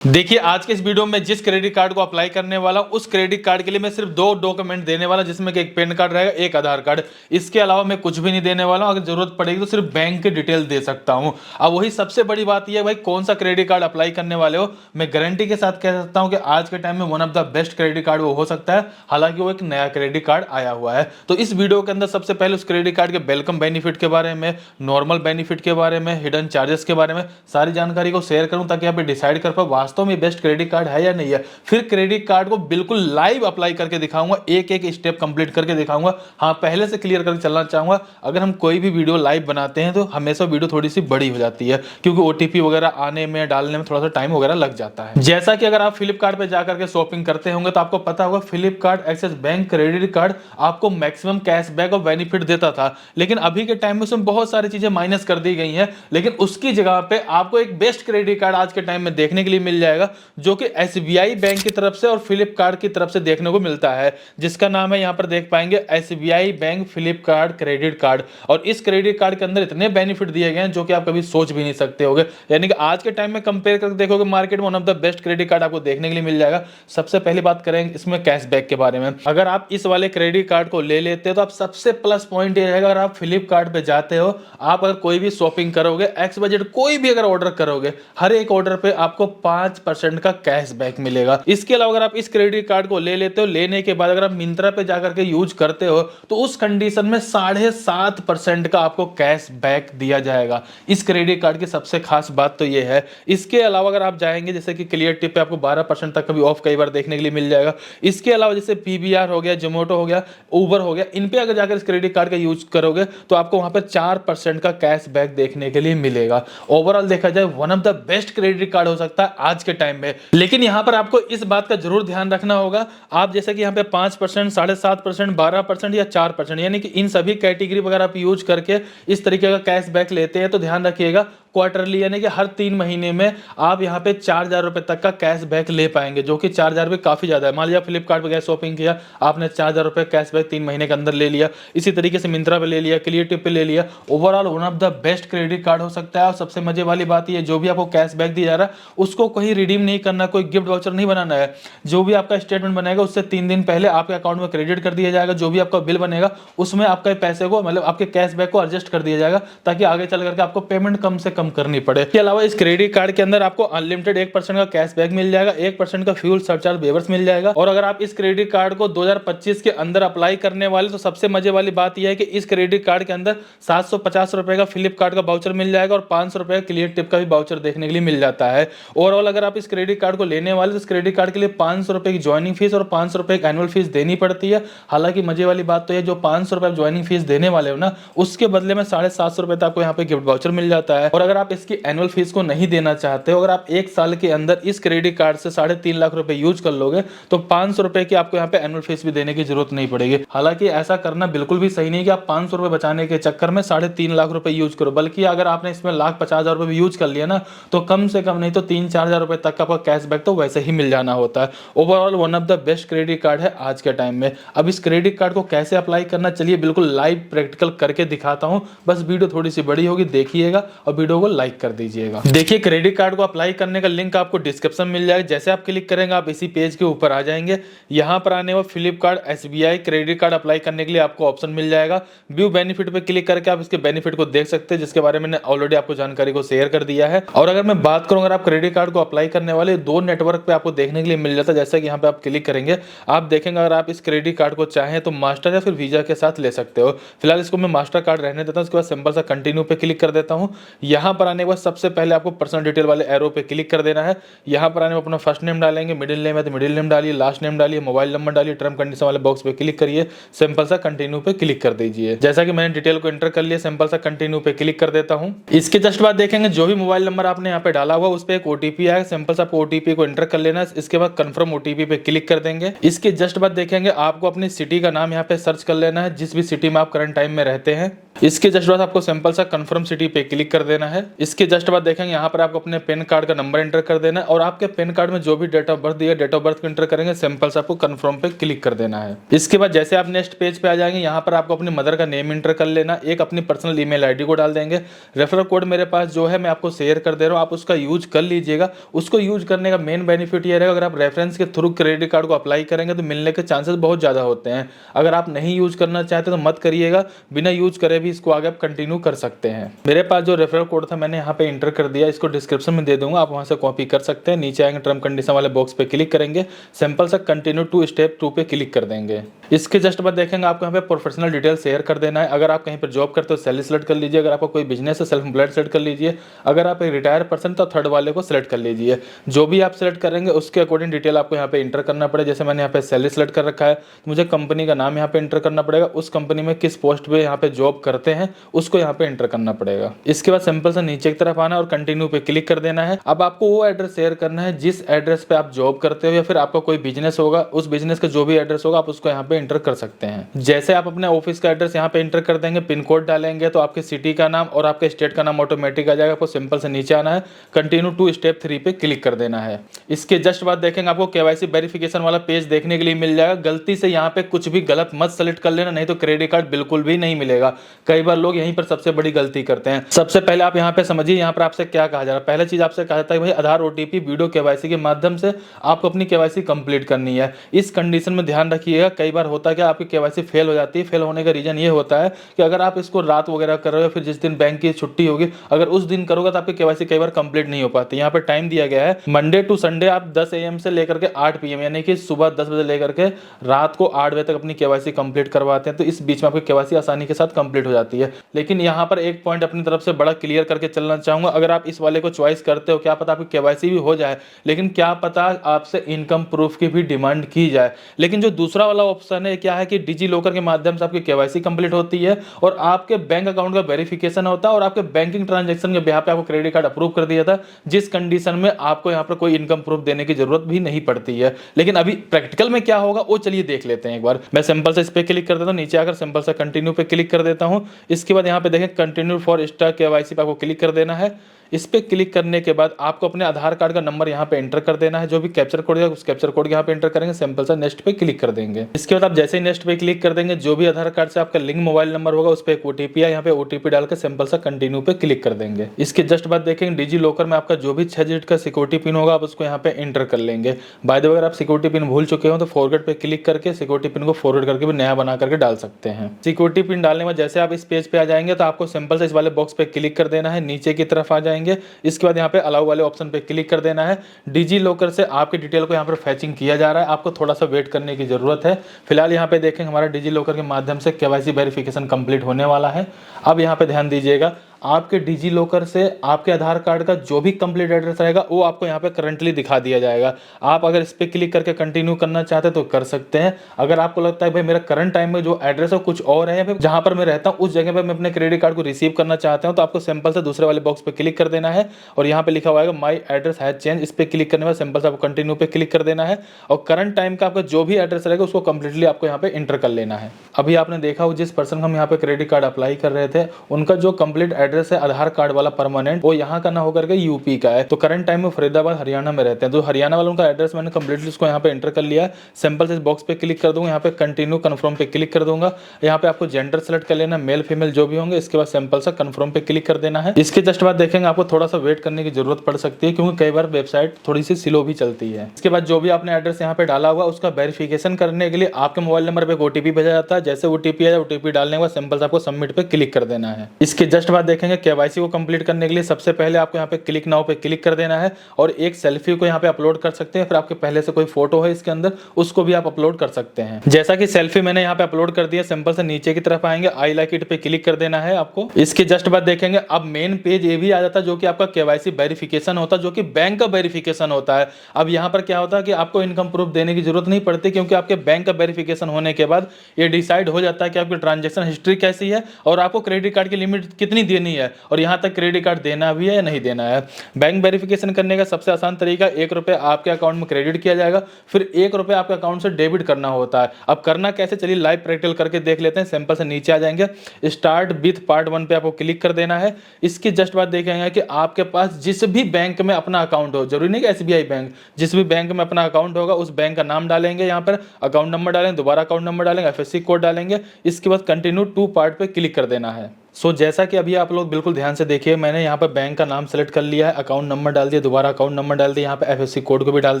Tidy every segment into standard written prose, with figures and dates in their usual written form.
देखिए आज के इस वीडियो में जिस क्रेडिट कार्ड को अप्लाई करने वाला हूं उस क्रेडिट कार्ड के लिए मैं सिर्फ दो डॉक्यूमेंट देने वाला, जिसमें कि एक पैन कार्ड रहेगा, एक आधार कार्ड। इसके अलावा मैं कुछ भी नहीं देने वाला हूं। अगर जरूरत पड़ेगी तो सिर्फ बैंक की डिटेल दे सकता हूं। अब वही सबसे बड़ी बात यह है भाई, कौन सा क्रेडिट कार्ड अप्लाई करने वाले हो। मैं गारंटी के साथ कह सकता हूं कि आज के टाइम में one of the best credit card वो हो सकता है। हालांकि वो एक नया क्रेडिट कार्ड आया हुआ है। तो इस वीडियो के अंदर सबसे पहले उस क्रेडिट कार्ड के वेलकम बेनिफिट के बारे में, नॉर्मल बेनिफिट के बारे में, हिडन चार्जेस के बारे में सारी जानकारी को शेयर करूं, ताकि आप डिसाइड कर पाओ वास्तव में बेस्ट क्रेडिट कार्ड है या नहीं है। फिर क्रेडिट कार्ड को बिल्कुल लाइव अप्लाई करके दिखाऊंगा, एक एक स्टेप कंप्लीट करके दिखाऊंगा। हाँ, पहले से क्लियर करके चलना चाहूंगा, अगर हम कोई भी वीडियो लाइव बनाते हैं तो हमेशा वीडियो थोड़ी सी बड़ी हो जाती है, क्योंकि ओटीपी वगैरह आने में डालने में थोड़ा सा टाइम वगैरह लग जाता है। जैसा कि अगर आप फ्लिपकार्ट पे जाकर के शॉपिंग करते होंगे तो आपको पता होगा Flipkart axis bank credit card आपको मैक्सिमम कैशबैक और बेनिफिट देता था। लेकिन अभी के टाइम में उसमें बहुत सारी चीजें माइनस कर दी गई हैं, लेकिन उसकी जगह पे आपको एक बेस्ट क्रेडिट कार्ड आज के टाइम में देखने के लिए मिल जाएगा, जो कि एसबीआई बैंक की तरफ से और फ्लिपकार्ट की तरफ से देखने को मिलता है, जिसका नाम है, यहां पर देख पाएंगे, SBI bank Flipkart credit card. और इस क्रेडिट कार्ड के अंदर इतने बेनिफिट दिए गए हैं जो कि आप कभी सोच भी नहीं सकते होगे। यानी कि आज के टाइम में कंपेयर करके देखोगे मार्केट में one of the best credit card आपको देखने के लिए मिल जाएगा। सबसे पहली बात करेंगे इसमें कैशबैक के बारे में। अगर आप इस वाले क्रेडिट कार्ड को ले लेते हो तो आप सबसे प्लस पॉइंट ये रहेगा, अगर आप फ्लिपकार्ट पे जाते हो, आप अगर कोई भी शॉपिंग करोगे, एक्स बजट कोई भी अगर ऑर्डर करोगे, हर एक ऑर्डर पे आपको 5% का कैशबैक मिलेगा। इसके अलावा अगर आप इस क्रेडिट कार्ड को ले लेते हो, लेने के बाद अगर आप मिंत्रा पे जाकर के यूज करते हो तो उस कंडीशन में 7.5% का आपको कैशबैक दिया जाएगा। इस क्रेडिट कार्ड की सबसे खास बात तो ये है। इसके अलावा अगर आप जाएंगे जैसे कि क्लियर टिप पे आपको 12% तक का भी ऑफ कई बार देखने के लिए मिल जाएगा। इसके अलावा जैसे पीवीआर हो गया, जोमेटो हो गया, उबर हो गया, इन पे अगर जाकर इस क्रेडिट कार्ड का यूज करोगे तो आपको वहां पर 4% का कैशबैक देखने के लिए मिलेगा। ओवरऑल देखा जाए one of the best credit card हो सकता है आज के टाइम में। लेकिन यहां पर आपको इस बात का जरूर ध्यान रखना होगा, आप जैसे कि यहाँ पे 5%, 7.5%, 12% या 4%, यानी कि इन सभी कैटेगरी वगैरह आप यूज करके इस तरीके का कैशबैक लेते हैं तो ध्यान रखिएगा क्वार्टरली यानी कि हर 3 महीने में आप यहाँ पे 4,000 रुपए तक का कैशबैक ले पाएंगे, जो कि 4,000 रुपए काफी ज्यादा है। मान लिया फ्लिपकार्ट पे गए शॉपिंग किया, आपने 4,000 रुपए कैशबैक 3 महीने के अंदर ले लिया। इसी तरीके से मिंत्रा पे ले लिया, क्लियर टिप पे ले लिया। Overall one of the best credit card हो सकता है। और सबसे मजे वाली बात ये, जो भी आपको कैशबैक दिया जा रहा है उसको कोई रिडीम नहीं करना, कोई गिफ्ट वाउचर नहीं बनाना है। जो भी आपका स्टेटमेंट बनेगा उससे 3 दिन पहले आपके अकाउंट में क्रेडिट कर दिया जाएगा। जो भी आपका बिल बनेगा उसमें आपके पैसे को, मतलब आपके कैशबैक को एडजस्ट कर दिया जाएगा, ताकि आगे चल करके आपको पेमेंट कम से कम करनी पड़े। इसके अलावा इस क्रेडिट कार्ड के अंदर आपको अनलिमिटेड 1% का कैशबैक मिल जाएगा, 1% का फ्यूल सरचार्ज वेवर्स मिल जाएगा। और अगर आप इस क्रेडिट कार्ड को 2025 के अंदर अप्लाई करने वाले तो सबसे मजे वाली बात यह है कि इस क्रेडिट कार्ड के अंदर 750 रुपए का फ्लिपकार्ट का वाउचर मिल जाएगा और 500 रुपए का क्लियर टिप का भी वाउचर देखने के लिए मिल जाता है। ओवरऑल अगर आप इस क्रेडिट कार्ड को लेने वाले तो इस क्रेडिट कार्ड के लिए 500 रुपए की ज्वाइनिंग फीस और 500 रुपए की एनुअल फीस देनी पड़ती है। हालांकि मजे वाली बात तो है, जो 500 रुपए ज्वाइनिंग फीस देने वाले हो ना, उसके बदले में 750 रुपए तक आपको यहाँ पे गिफ्ट वाउचर मिल जाता है। और अगर आप इसकी एनुअल फीस को नहीं देना चाहते हो, अगर आप 1 साल के अंदर इस क्रेडिट कार्ड से 3.5 लाख रुपए यूज कर लोगे तो 500 रुपए की आपको यहाँ पे एनुअल फीस भी देने की जरूरत नहीं पड़ेगी। हालांकि ऐसा करना बिल्कुल भी सही नहीं कि आप 500 रुपए बचाने के चक्कर में 3.5 लाख रुपए यूज करो, बल्कि अगर आपने इसमें 1,50,000 रुपए भी यूज कर लिया ना, तो कम से कम नहीं तो 3-4 हजार रुपए तक का आपका कैशबैक तो वैसे ही मिल जाना होता है। Overall one of the best credit card है आज के टाइम में। अब इस क्रेडिट कार्ड को कैसे अप्लाई करना, चलिए बिल्कुल लाइव प्रैक्टिकल करके दिखाता हूं। बस वीडियो थोड़ी सी बड़ी होगी, देखिएगा और वीडियो को लाइक कर दीजिएगा। देखिए क्रेडिट कार्ड को अप्लाई करने का लिंक आपको डिस्क्रिप्शन में मिल जाएगा। जैसे आप क्लिक करेंगे आप इसी पेज के ऊपर आ जाएंगे। यहां पर आने में Flipkart SBI credit card apply करने के लिए आपको ऑप्शन मिल जाएगा। व्यू बेनिफिट पे क्लिक करके आप इसके बेनिफिट को देख सकते हैं, जिसके बारे में मैंने ऑलरेडी आपको जानकारी को शेयर कर दिया है। और अगर मैं बात करूं, अगर आप क्रेडिट कार्ड को अप्लाई करने वाले 2 नेटवर्क पे आपको देखने के लिए मिल जाता है। जैसे कि यहाँ पे आप क्लिक करेंगे, आप देखेंगे अगर आप इस क्रेडिट कार्ड को चाहें तो मास्टर या फिर वीजा के साथ ले सकते हो। फिलहाल इसको मैं मास्टर कार्ड रहने देता हूँ। उसके बाद सिंपल सा कंटिन्यू पे क्लिक कर देता हूँ। यहाँ पर आने के बाद सबसे पहले आपको पर्सनल डिटेल वाले एरो पे क्लिक कर देना है। यहाँ पर आने में अपना फर्स्ट नेम डालेंगे, मिडिल नेम है तो मिडिल नेम डालिए, लास्ट नेम डालिए, मोबाइल नंबर डालिए, टर्म कंडीशन वाले बॉक्स पे क्लिक करिए, सिंपल सा कंटिन्यू पे क्लिक कर दीजिए। जैसा कि मैंने डिटेल को एंटर कर लिया, सिंपल सा कंटिन्यू पे क्लिक कर देता हूँ। इसके जस्ट बाद देखेंगे जो भी मोबाइल नंबर आपने यहाँ पे डाला हुआ उस पर एक ओटीपी आएगा, सिंपल सा ओटीपी को एंटर कर लेना। इसके बाद कंफर्म ओटीपी पे क्लिक कर देंगे। इसके जस्ट बाद देखेंगे आपको अपनी सिटी का नाम यहाँ पे सर्च कर लेना है, जिस भी सिटी में आप करंट टाइम में रहते हैं। इसके जस्ट बाद आपको सिंपल सा कंफर्म सिटी पे क्लिक कर देना है। इसके जस्ट बाद देखेंगे यहाँ पर आपको अपने पैन कार्ड का नंबर एंटर कर देना है और आपके पैन कार्ड में जो भी डेट ऑफ बर्थ दिया डेट ऑफ बर्थ को एंटर करेंगे, सिंपल सा आपको कंफर्म पे क्लिक कर देना है। इसके बाद जैसे आप नेक्स्ट पेज पे आ जाएंगे, यहाँ पर आपको अपनी मदर का नेम एंटर कर लेना, एक अपनी पर्सनल ईमेल आईडी को डाल देंगे। रेफरल कोड मेरे पास जो है मैं आपको शेयर कर दे रहा हूँ, आप उसका यूज कर लीजिएगा। उसको यूज करने का मेन बेनिफिट ये रहेगा, अगर आप रेफरेंस के थ्रू क्रेडिट कार्ड को अप्लाई करेंगे तो मिलने के चांसेस बहुत ज़्यादा होते हैं। अगर आप नहीं यूज करना चाहते तो मत करिएगा, बिना यूज करे भी इसको आगे आप कंटिन्यू कर सकते हैं। मेरे पास जो रेफरल कोड था मैंने यहाँ पे इंटर कर दिया, इसको डिस्क्रिप्शन में दे दूंगा, आप वहाँ से कॉपी कर सकते हैं। नीचे आएंगे टर्म कंडीशन वाले बॉक्स पे क्लिक करेंगे, सिंपल सा कंटिन्यू टू स्टेप 2 पे क्लिक कर देंगे। इसके जस्ट बाद देखेंगे आपको यहाँ पे प्रोफेशनल डिटेल शेयर कर देना है। अगर आप कहीं पर जॉब करते हो सैलरी सेलेक्ट कर लीजिए, अगर आपका कोई बिजनेस है सेल्फ एम्प्लॉयड सेलेक्ट कर लीजिए, अगर आप एक रिटायर पर्सन तो थर्ड वाले को सिलेक्ट कर लीजिए। जो भी आप सिलेक्ट करेंगे उसके अकॉर्डिंग डिटेल आपको यहाँ पे इंटर करना पड़ेगा। जैसे मैंने यहाँ पे सैलरी सेलेक्ट कर रखा है, मुझे कंपनी का नाम यहाँ पे इंटर करना पड़ेगा, उस कंपनी में किस पोस्ट पे यहाँ पे जॉब करते हैं उसको यहाँ पे इंटर करना पड़ेगा। इसके बाद सिंपल सा नीचे की तरफ आना और कंटिन्यू पे क्लिक कर देना है। अब आपको वो एड्रेस शेयर करना है जिस एड्रेस पे आप जॉब करते हो या फिर आपका कोई बिजनेस होगा, उस बिजनेस का जो भी एड्रेस होगा आप उसको यहाँ पे इंटर कर सकते हैं। जैसे आप अपने ऑफिस का एड्रेस यहाँ पे इंटर कर देंगे, पिन कोड डालेंगे तो आपके सिटी का नाम और आपके स्टेट का नाम ऑटोमेटिक आ जाएगा। आपको सिंपल से नीचे आना है, कंटिन्यू टू स्टेप 3 पे क्लिक कर देना है। इसके जस्ट बाद देखेंगे आपको केवाईसी वेरिफिकेशन वाला पेज देखने के लिए मिल जाएगा। गलती से यहाँ पे कुछ भी गलत मत सेलेक्ट कर लेना, नहीं तो क्रेडिट कार्ड बिल्कुल भी नहीं मिलेगा। कई बार लोग यहीं पर सबसे बड़ी गलती करते हैं। सबसे पहले आप यहाँ पे समझिए, यहाँ पर आपसे क्या कहा जा रहा है। पहले चीज आपसे कहा जाता है भाई आधार ओटीपी वीडियो केवाईसी के माध्यम से आपको अपनी केवाईसी कंप्लीट करनी है। इस कंडीशन में ध्यान रखिएगा, कई बार होता है कि आपकी केवाईसी फेल हो जाती है। फेल होने का रीजन ये होता है कि अगर आप इसको रात वगैरह कर रहे हो, फिर जिस दिन बैंक की छुट्टी होगी अगर उस दिन करोगे तो आपकी केवाईसी कई बार कंप्लीट नहीं हो पाती। यहाँ पे टाइम दिया गया है मंडे टू संडे, आप 10 AM से लेकर के 8 PM यानी कि सुबह 10 बजे लेकर के रात को 8 बजे तक अपनी केवाईसी कंप्लीट करवाते हैं, तो इस बीच में आपकी केवाईसी आसानी के साथ कंप्लीट हो जाती है। लेकिन यहाँ पर एक पॉइंट अपनी तरफ से बड़ा क्लियर करके चलना चाहूंगा, अगर आप इस वाले को चॉइस करते हो, क्या पता आपकी केवाईसी भी हो जाए, लेकिन क्या पता आपसे इनकम प्रूफ की भी डिमांड की जाए। लेकिन जो दूसरा वाला ऑप्शन है क्या है कि डिजी लॉकर के माध्यम से आपकी केवाईसी कंप्लीट होती है और आपके बैंक अकाउंट का वेरिफिकेशन होता है और आपके बैंकिंग ट्रांजैक्शन के बिहाफ पे आपको क्रेडिट कार्ड अप्रूव कर दिया था, जिस कंडीशन में आपको यहाँ पर कोई इनकम प्रूफ देने की जरूरत भी नहीं पड़ती है। लेकिन अभी प्रैक्टिकल में क्या होगा वो चलिए देख लेते हैं एक बार। मैं सिंपल से इस पे क्लिक कर देता हूँ, नीचे आकर सिंपल से कंटिन्यू पे क्लिक कर देता हूँ। इसके बाद यहाँ पे देखें कंटिन्यू फॉर स्टार केवाईसी पे आपको क्लिक कर देना है। इस पे क्लिक करने के बाद आपको अपने आधार कार्ड का नंबर यहाँ पे एंटर कर देना है, जो भी कैप्चर कोड है उस कैप्चर कोड यहाँ पे एंटर करेंगे, सिंपल सा नेक्स्ट पे क्लिक कर देंगे। इसके बाद आप जैसे ही नेक्स्ट पे क्लिक कर देंगे, जो भी आधार कार्ड से आपका लिंक मोबाइल नंबर होगा उस पर एक ओटीपी है, यहाँ पे ओटीपी डाल के सिंपल सा कंटिन्यू पे क्लिक कर देंगे। इसके जस्ट बाद देखेंगे डिजी लॉकर में आपका जो भी 6 डिजिट का सिक्योरिटी पिन होगा आप उसको यहाँ पे एंटर कर लेंगे। बाय द वे अगर आप सिक्योरिटी पिन भूल चुके हो तो फॉरवर्ड पे क्लिक करके सिक्योरिटी पिन को फॉरवर्ड करके भी नया बना करके डाल सकते हैं। सिक्योरिटी पिन डालने में जैसे आप इस पेज पे आ जाएंगे तो आपको सिंपल से इस वाले बॉक्स पे क्लिक कर देना है, नीचे की तरफ आ जाएंगे। इसके बाद यहाँ पे अलाउ वाले ऑप्शन पे क्लिक कर देना है। डिजी लॉकर से आपकी डिटेल को यहाँ पर फैचिंग किया जा रहा है, आपको थोड़ा सा वेट करने की जरूरत है। फिलहाल यहाँ पे देखेंगे हमारा डिजी लॉकर के माध्यम से केवाईसी वेरिफिकेशन कंप्लीट होने वाला है। अब यहाँ पे ध्यान दीजिएगा, आपके डिजी लॉकर से आपके आधार कार्ड का जो भी कंप्लीट एड्रेस रहेगा वो आपको यहाँ पे करंटली दिखा दिया जाएगा। आप अगर इस पे क्लिक करके कंटिन्यू करना चाहते हैं तो कर सकते हैं। अगर आपको लगता है भाई मेरा करंट टाइम में जो एड्रेस है कुछ और है या फिर जहां पर मैं रहता हूँ उस जगह पर मैं अपने क्रेडिट कार्ड को रिसीव करना चाहता हूँ, तो आपको सिंपल से दूसरे वाले बॉक्स पे क्लिक कर देना है और यहाँ पे लिखा हुआ है माई एड्रेस हैज चेंज। इस पे क्लिक करने में सिंपल से आपको कंटिन्यू पे क्लिक कर देना है और करंट टाइम का आपका जो भी एड्रेस रहेगा उसको कंप्लीटली आपको यहाँ पे इंटर कर लेना है। अभी आपने देखा हो जिस पर्सन हम यहाँ पे क्रेडिट कार्ड अप्लाई कर रहे थे उनका जो कंप्लीट एड्रेस है आधार कार्ड वाला परमानेंट वो यहाँ का ना होकर के यूपी का है, तो करंट टाइम में फरीदाबाद हरियाणा में रहते हैं। तो हरियाणा वालों का एड्रेस मैंने कंप्लीटली उसको यहाँ पे एंटर कर लिया है। सिंपल से इस बॉक्स पे क्लिक कर दूंगा, यहाँ पे कंटिन्यू कन्फर्म पे क्लिक कर दूंगा। यहाँ पे आपको जेंडर सेलेक्ट कर लेना, मेल फीमेल जो भी होंगे। इसके बाद सिंपल सा कन्फर्म पे क्लिक कर देना है। इसके जस्ट बाद देखेंगे आपको थोड़ा सा वेट करने की जरूरत पड़ सकती है क्योंकि कई बार वेबसाइट थोड़ी सी स्लो भी चलती है। इसके बाद जो भी आपने एड्रेस यहाँ पे डाला हुआ उसका वेरिफिकेशन करने के लिए आपके मोबाइल नंबर पे ओटीपी भेजा जाता है। जैसे ओटीपी आया ओटीपी डालने के बाद सिंपल से आपको सबमिट पे क्लिक कर देना है। इसके जस्ट बाद देखेंगे केवाईसी को कंप्लीट करने के लिए सबसे पहले आपको यहाँ पे क्लिक नाउ पे क्लिक कर देना है और एक सेल्फी को यहाँ पे अपलोड कर सकते हैं। फिर आपके पहले से कोई फोटो है इसके अंदर उसको भी आप अपलोड कर सकते हैं। जैसा कि सेल्फी मैंने यहाँ पे अपलोड कर दिया, सिंपल से नीचे की तरफ आएंगे, आई लाइक इट पे क्लिक कर देना है आपको। इसके जस्ट बाद देखेंगे अब मेन पेज ये भी आ जाता है जो कि आपका केवाईसी वेरिफिकेशन होता है, जो कि बैंक का वेरिफिकेशन होता है। अब यहाँ पर क्या होता है कि आपको इनकम प्रूफ देने की जरूरत नहीं पड़ती क्योंकि आपके बैंक का वेरिफिकेशन होने के बाद ये डिसाइड हो जाता है कि आपकी ट्रांजेक्शन हिस्ट्री कैसी है और आपको क्रेडिट कार्ड की लिमिट कितनी देनी नहीं है और यहाँ तक क्रेडिट कार्ड देना भी है या नहीं देना है। बैंक वेरिफिकेशन करने का सबसे आसान तरीका, 1 रुपये आपके अकाउंट में क्रेडिट किया जाएगा, फिर 1 रुपये आपके अकाउंट से डेबिट करना होता है। अब करना कैसे, चलिए लाइव प्रैक्टिकल करके देख लेते हैं। सिंपल से नीचे आ जाएंगे, स्टार्ट विथ पार्ट 1 पे आपको क्लिक कर देना है। इसके जस्ट बाद देखेंगे कि आपके पास जिस भी बैंक में अपना अकाउंट हो, जरूरी नहीं कि SBI बैंक, जिस भी बैंक में अपना अकाउंट होगा उस बैंक का नाम डालेंगे, यहाँ पर अकाउंट नंबर डालेंगे, दोबारा अकाउंट नंबर डालेंगे, FSC कोड डालेंगे। इसके बाद कंटिन्यू टू पार्ट पे क्लिक कर देना है। जैसा कि अभी आप लोग बिल्कुल ध्यान से देखिए, मैंने यहाँ पर बैंक का नाम सेलेक्ट कर लिया है, अकाउंट नंबर डाल दिया, दोबारा अकाउंट नंबर डाल दिया, यहाँ पे FSC कोड को भी डाल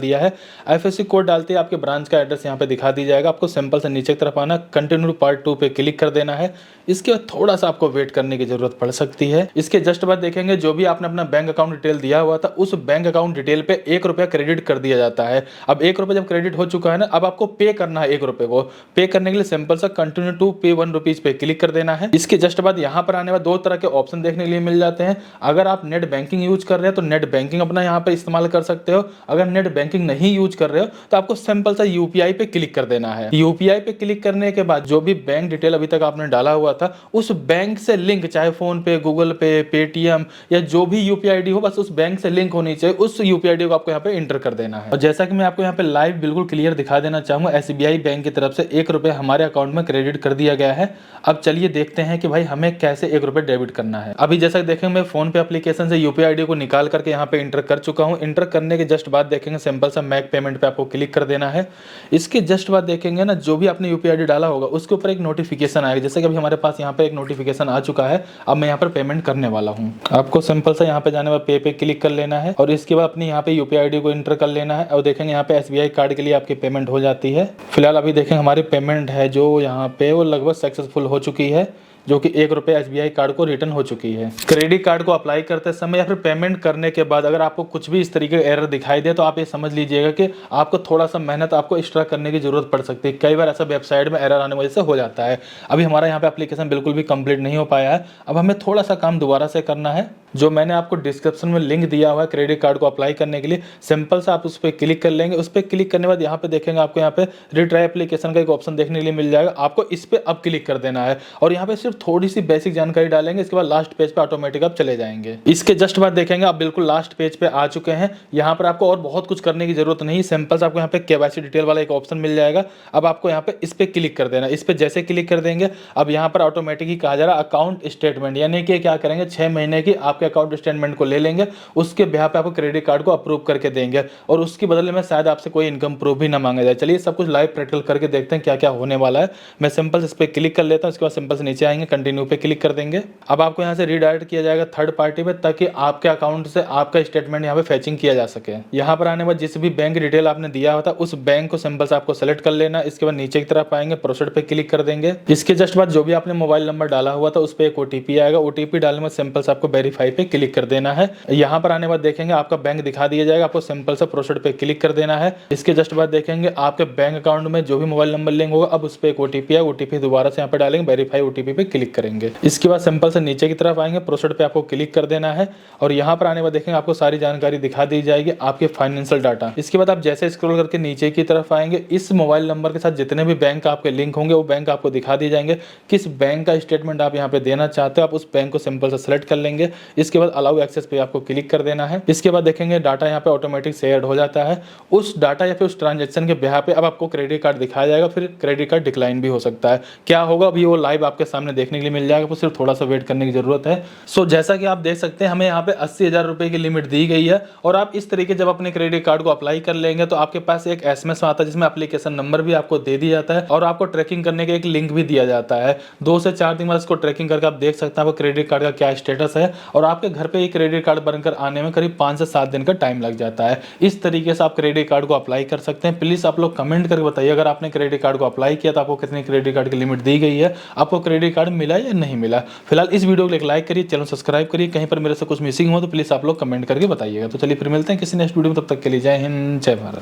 दिया है। FSC कोड डालते ही आपके ब्रांच का एड्रेस यहाँ पे दिखा दी जाएगा। आपको सिंपल से नीचे की तरफ आना, कंटिन्यू पार्ट 2 पे क्लिक कर देना है। इसके बाद थोड़ा सा आपको वेट करने की जरूरत पड़ सकती है। इसके जस्ट बाद देखेंगे जो भी आपने अपना बैंक अकाउंट डिटेल दिया हुआ था, उस बैंक अकाउंट डिटेल पे 1 रुपया क्रेडिट कर दिया जाता है। अब 1 रुपया जब क्रेडिट हो चुका है ना, अब आपको पे करना है 1 रुपये को। पे करने के लिए सिंपल सा कंटिन्यू टू पे 1 रुपीज पे क्लिक कर देना है। इसके जस्ट बाद यहाँ पर आने में 2 तरह के ऑप्शन देखने के लिए मिल जाते हैं। अगर आप नेट बैंकिंग यूज कर रहे हैं तो नेट बैंकिंग अपना यहाँ पे इस्तेमाल कर सकते हो। अगर नेट बैंकिंग नहीं यूज कर रहे हो तो आपको सिंपल सा UPI पे क्लिक कर देना है। UPI पे क्लिक करने के बाद जो भी बैंक डिटेल अभी तक आपने डाला हुआ था, उस बैंक से लिंक, चाहे फोन पे, गूगल पे, पेटीएम या जो भी UPI ID हो, बस उस बैंक से लिंक होनी चाहिए। उस UPI ID को आपको यहाँ पे इंटर कर देना है। और जैसा कि मैं आपको यहाँ पे लाइव बिल्कुल क्लियर दिखा देना चाहूंगा, SBI बैंक की तरफ से 1 रुपये हमारे अकाउंट में क्रेडिट कर दिया गया है। अब चलिए देखते हैं कि भाई हमें कैसे 1 रुपये डेबिट करना है। अभी जैसा देखेंगे मैं फोन पे एप्लीकेशन से UPI ID को निकाल करके यहाँ पे इंटर कर चुका हूँ। इंटर करने के जस्ट बाद देखेंगे सिंपल सा मेक पेमेंट पे आपको क्लिक कर देना है। इसके जस्ट बाद देखेंगे ना, जो भी आपने UPI ID डाला होगा उसके ऊपर एक नोटिफिकेशन आएगा। जैसे कि अभी हमारे पास यहाँ पे एक नोटिफिकेशन आ चुका है। अब मैं यहाँ पर पेमेंट करने वाला हूँ। आपको सिंपल सा यहाँ पे जाने पर पे क्लिक कर लेना है और इसके बाद अपनी यहाँ पे UPI ID को इंटर कर लेना है और देखेंगे यहाँ पे SBI कार्ड के लिए आपकी पेमेंट हो जाती है। फिलहाल अभी देखेंगे हमारी पेमेंट है जो यहाँ पे वो लगभग सक्सेसफुल हो चुकी है, जो कि 1 रुपये SBI कार्ड को रिटर्न हो चुकी है। क्रेडिट कार्ड को अप्लाई करते समय या फिर पेमेंट करने के बाद अगर आपको कुछ भी इस तरीके का एरर दिखाई दे तो आप ये समझ लीजिएगा कि आपको थोड़ा सा मेहनत आपको एक्स्ट्रा करने की जरूरत पड़ सकती है। कई बार ऐसा वेबसाइट में एरर आने की वजह से हो जाता है। अभी हमारा यहाँ पे एप्लीकेशन बिल्कुल भी कंप्लीट नहीं हो पाया है। अब हमें थोड़ा सा काम दोबारा से करना है। जो मैंने आपको डिस्क्रिप्शन में लिंक दिया हुआ है क्रेडिट कार्ड को अप्लाई करने के लिए, सिंपल सा आप उस पर क्लिक कर लेंगे। उस पर क्लिक करने के बाद यहाँ पे देखेंगे आपको यहाँ पे रिट्राई एप्लीकेशन का एक ऑप्शन देखने के लिए मिल जाएगा। आपको इस पर अब क्लिक कर देना है और यहाँ पे सिर्फ थोड़ी सी बेसिक जानकारी डालेंगे। इसके बाद लास्ट पेज पे ऑटोमेटिक आप चले जाएंगे। इसके जस्ट बाद देखेंगे आप बिल्कुल लास्ट पेज पे आ चुके हैं। यहाँ पर आपको और बहुत कुछ करने की जरूरत नहीं, सिंपल से आपको यहाँ पे KYC डिटेल वाला एक ऑप्शन मिल जाएगा। अब आपको यहाँ पे इस पे क्लिक कर देना। इस पे जैसे क्लिक कर देंगे, अब यहाँ पर ऑटोमेटिक ही कहा जा रहा है अकाउंट स्टेटमेंट, यानी कि क्या करेंगे 6 महीने की आपके अकाउंट स्टेटमेंट को ले लेंगे, उसके बिहार पे आपको क्रेडिट कार्ड को अप्रूव करके देंगे और उसके बदले में शायद आपसे कोई इनकम प्रूफ भी ना मांगा जाए। चलिए सब कुछ लाइव प्रैक्टिकल करके देखते हैं क्या क्या होने वाला है। मैं सिंपल इस पे क्लिक कर लेता हूँ। इसके बाद सिंपल से नीचे आएंगे, कंटिन्यू पे क्लिक कर देंगे। अब आपको यहाँ से रीडायरेक्ट किया जाएगा थर्ड पार्टी पे, ताकि आपके अकाउंट से आपका स्टेटमेंट यहाँ पे फेचिंग किया जा सके। यहाँ पर आने के बाद जिस भी बैंक डिटेल आपने दिया होता उस बैंक को सिंपल से आपको सेलेक्ट कर लेना। इसके बाद नीचे की तरफ आएंगे, प्रोसीड पे क्लिक कर देंगे। इसके जस्ट बाद जो भी आपने मोबाइल नंबर डाला हुआ था उस पर एक OTP आएगा। OTP डालने में सिंपल से आपको वेरीफाई पे क्लिक कर देना है। यहाँ पर आने के बाद देखेंगे आपका बैंक दिखा दिया जाएगा। आपको सिंपल से प्रोसीड पे क्लिक कर देना है। इसके जस्ट बाद देखेंगे आपके बैंक अकाउंट में जो भी मोबाइल नंबर लिंक होगा, अब उस पर एक OTP है। OTP दोबारा से यहाँ पे डालेंगे, वेरीफाई OTP पे क्लिक करेंगे। इसके बाद सिंपल से नीचे की तरफ आएंगे, प्रोसीड पे आपको क्लिक कर देना है और यहाँ पर आने के बाद देखेंगे आपको सारी जानकारी दिखा दी जाएगी, आपके फाइनेंशियल डाटा। इसके बाद आप जैसे स्क्रॉल करके नीचे की तरफ आएंगे, इस मोबाइल नंबर के साथ जितने भी बैंक आपके लिंक होंगे वो बैंक आपको दिखा दिए जाएंगे। किस बैंक का स्टेटमेंट आप यहाँ पे देना चाहते हो, आप उस बैंक को सिंपल से सेलेक्ट कर लेंगे। इसके बाद अलाउ एक्सेस पे आपको क्लिक कर देना है। इसके बाद देखेंगे डाटा यहाँ पे ऑटोमेटिक शेयर हो जाता है। उस डाटा या फिर उस ट्रांजेक्शन के बिहार पे अब आपको क्रेडिट कार्ड दिखाया जाएगा, फिर क्रेडिट कार्ड डिक्लाइन भी हो सकता है। क्या होगा अभी वो लाइव आपके सामने देखने के लिए मिल जाएगा, तो सिर्फ थोड़ा सा वेट करने की जरूरत है। सो जैसा कि आप देख सकते हैं हमें यहाँ पे 80,000 रुपए की लिमिट दी गई है और आप इस तरीके जब अपने क्रेडिट कार्ड को अप्लाई कर लेंगे तो आपके पास एक SMS आता है जिसमें एप्लीकेशन नंबर भी आपको दे दिया जाता है और आपको ट्रैकिंग करने के एक लिंक भी दिया जाता है। 2 से 4 दिन बाद इसको ट्रैकिंग करके आप देख सकते हैं आपको क्रेडिट कार्ड का क्या स्टेटस है और आपके घर पे ये क्रेडिट कार्ड बनकर आने में करीब 5 से 7 दिन का टाइम लग जाता है। इस तरीके से आप क्रेडिट कार्ड को अप्लाई कर सकते हैं। प्लीज आप लोग कमेंट करके बताइए अगर आपने क्रेडिट कार्ड को अप्लाई किया तो आपको कितनी क्रेडिट कार्ड की लिमिट दी गई है, आपको क्रेडिट कार्ड मिला या नहीं मिला। फिलहाल इस वीडियो को एक लाइक करिए, चैनल सब्सक्राइब करिए। कहीं पर मेरे से कुछ मिसिंग हो तो प्लीज आप लोग कमेंट करके बताइएगा। तो चलिए फिर मिलते हैं किसी नेक्स्ट वीडियो में, तब तक के लिए जय हिंद, जय भारत।